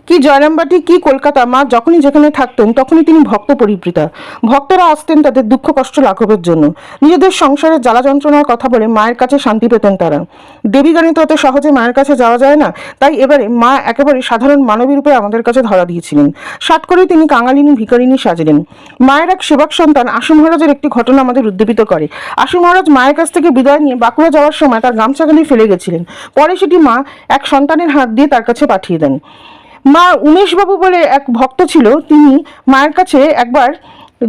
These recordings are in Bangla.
কি জয়রামবাটি কি কলকাতা, মা যখনই যেখানে থাকতেন তখনই তিনি ভক্ত পরিবৃতা। ভক্তরা আসতেন তাদের দুঃখ কষ্ট লাঘবের জন্য। নিজেদের সংসারের জ্বালা যন্ত্রণার কথা বলে মায়ের কাছে শান্তি পেতেন তারা। দেবীগানে তো অত সহজে মায়ের কাছে যাওয়া যায় না, তাই এবারে মা একেবারে সাধারণ মানবী রূপে আমাদের কাছে ধরা দিয়েছিলেন। সাট করেই তিনি কাঙালিনী ভিখারিনী সাজলেন। মায়ের এক সেবক সন্তান আশু মহারাজের একটি ঘটনা আমাদের উদ্দীপিত করে। আশু মহারাজ মায়ের কাছ থেকে বিদায় নিয়ে বাঁকুড়া যাওয়ার সময় তার গামছাখানি ফেলে গেছিলেন। পরে সেটি মা এক সন্তানের হাত দিয়ে তার কাছে পাঠিয়ে দেন। মা উমেশবাবু বলে এক ভক্ত ছিল, তিনি মায়ের কাছে একবার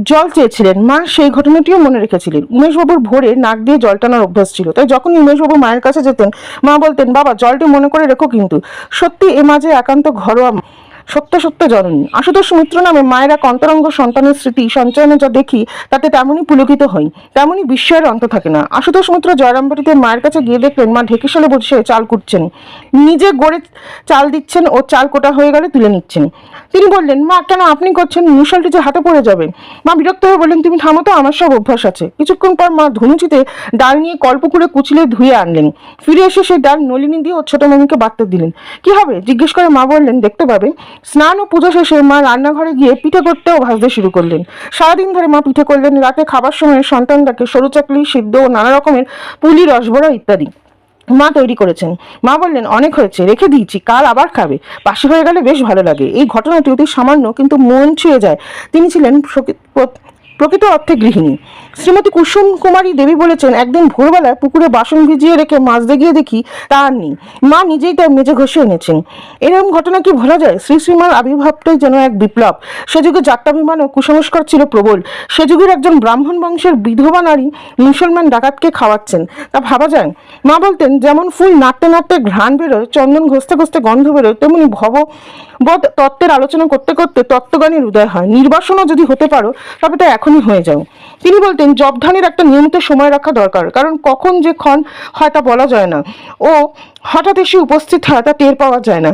জল চেয়েছিলেন। মা সেই ঘটনাটিও মনে রেখেছিলেন। উমেশবাবুর ভোরে নাক দিয়ে জল টানার অভ্যাস ছিল, তাই যখনই উমেশবাবু মায়ের কাছে যেতেন মা বলতেন, বাবা জলটি মনে করে রেখো কিন্তু। সত্যি এ মাঝে একান্ত ঘরোয়া সত্য সত্য জননী। আশুতোষ মিত্র নামে মায়ের এক অন্তরঙ্গ সন্তানের স্মৃতি সঞ্চয়নে যা দেখি তাতে তেমনই পুলকিত হই, তেমনই বিস্ময়ের অন্ত থাকে না। আশুতোষ মিত্র জয়রামবাটিতে মায়ের কাছে গিয়ে দেখলেন মা ঢেকিশালে বসে চাল কুটছেন, নিজে গড়ে চাল দিচ্ছেন ও চাল কোটা হয়ে গেলে তুলে নিচ্ছেন। তিনি বললেন, মা কেন আপনি করছেন, মুশালটি যে হাতে পড়ে যাবে। মা বিরক্ত হয়ে বললেন, তুমি থামো তো, আমার সব অভ্যাস আছে। কিছুক্ষণ পর মা ধনুচিতে ডাল নিয়ে কলপুকুরে কুচিলে ধুয়ে আনলেন। ফিরে এসে সেই ডাল নলিনী দিয়ে ও ছোট মামিকে বাড়তে দিলেন। কি হবে জিজ্ঞেস করে মা বললেন, দেখতে পাবে। স্নান ও পুজো শেষে মা রান্নাঘরে গিয়ে পিঠে করতে ও ভাজতে শুরু করলেন। সারাদিন ধরে মা পিঠে করলেন। রাতে খাবার সময় সন্তানটাকে সরু চাকলি, সিদ্ধ ও নানা রকমের পুলি, রসবড়া ইত্যাদি মা তৈরি করেছেন। মা বললেন, অনেক হয়েছে, রেখে দিয়েছি, কাল আবার খাবে। বাসি হয়ে গেলে বেশ ভালো লাগে। এই ঘটনাটি অতি সামান্য, কিন্তু মন ছুঁয়ে যায়। তিনি ছিলেন প্রকৃত অর্থে গৃহিণী। শ্রীমতী কুসুম কুমারী দেবী বলেছেন, একদিন ভোরবেলায় পুকুরে বাসন ভিজিয়ে রেখে মাজতে গিয়ে দেখি তা আর নেই। মা নিজেই তার মেজে ঘষে এনেছেন। এরকম ঘটনা কি ভোলা যায়? শ্রীশ্রীমার আবির্ভাবটাই যেন এক বিপ্লব। সে যুগে যাত্রাভিমান ও কুসংস্কার ছিল প্রবল। সে যুগের একজন ব্রাহ্মণ বংশের বিধবা নারী মুসলমান ডাকাতকে খাওয়াচ্ছেন, তা ভাবা যায়? মা বলতেন, যেমন ফুল নাড়তে নাড়তে ঘ্রাণ বেরোয়, চন্দন ঘষতে ঘষতে গন্ধ বেরোয়, তেমনি ভববোধ তত্ত্বের আলোচনা করতে করতে তত্ত্বজ্ঞানের উদয় হয়। নির্বাসনও যদি হতে পারো তবে তা এখনই হয়ে যাও। তিনি বলতেন, জবধানের একটা নিয়মিত সময় রাখা দরকার, কারণ কখন যে ক্ষণ হয় তা বলা যায় না, ও হঠাৎ এসে উপস্থিত হয় তা টের পাওয়া যায় না।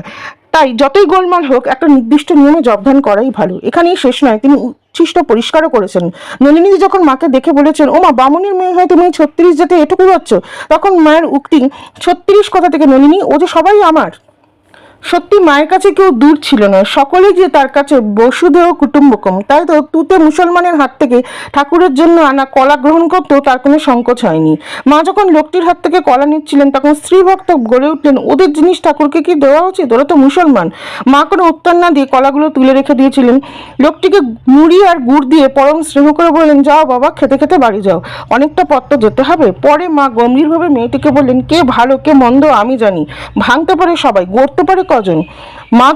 তাই যতই গোলমাল হোক একটা নির্দিষ্ট নিয়মে জবধান করাই ভালো। এখানেই শেষ নয়, তিনি উচ্ছিষ্ট পরিষ্কারও করেছেন। নলিনী যখন মাকে দেখে বলেছেন, ও মা, বামুনের মেয়ে হয়ে তুমি 36 যেতে এটুকু যাচ্ছ, তখন মায়ের উক্তি, 36 কথা থেকে নলিনী, ও যে সবাই আমার। সত্যি মায়ের কাছে কেউ দূর ছিল না, সকলেই যে তার কাছে বসুধেয় কুটুম্বকম। তাই তো তুতে মুসলমানের হাত থেকে ঠাকুরের জন্য আনা কলা গ্রহণ করতেও তার কোনো সংকোচ হয়নি। মা যখন লোকটির হাত থেকে কলা নিচ্ছিলেন তখন স্ত্রী ভক্ত গড়ে উঠলেন, ওদের জিনিস ঠাকুরকে কি দেওয়া উচিত, ওরা তো মুসলমান। মা কোনো উত্তর না দিয়ে কলাগুলো তুলে রেখে দিয়েছিলেন। লোকটিকে মুড়ি আর গুড় দিয়ে পরম স্নেহ করে বললেন, যাও বাবা, খেতে খেতে বাড়ি যাও, অনেকটা পথ তো যেতে হবে। পরে মা গম্ভীরভাবে মেয়েটিকে বললেন, কে ভালো কে মন্দ আমি জানি, ভাঙতে পারে সবাই, গড়তে পারে কজন। মা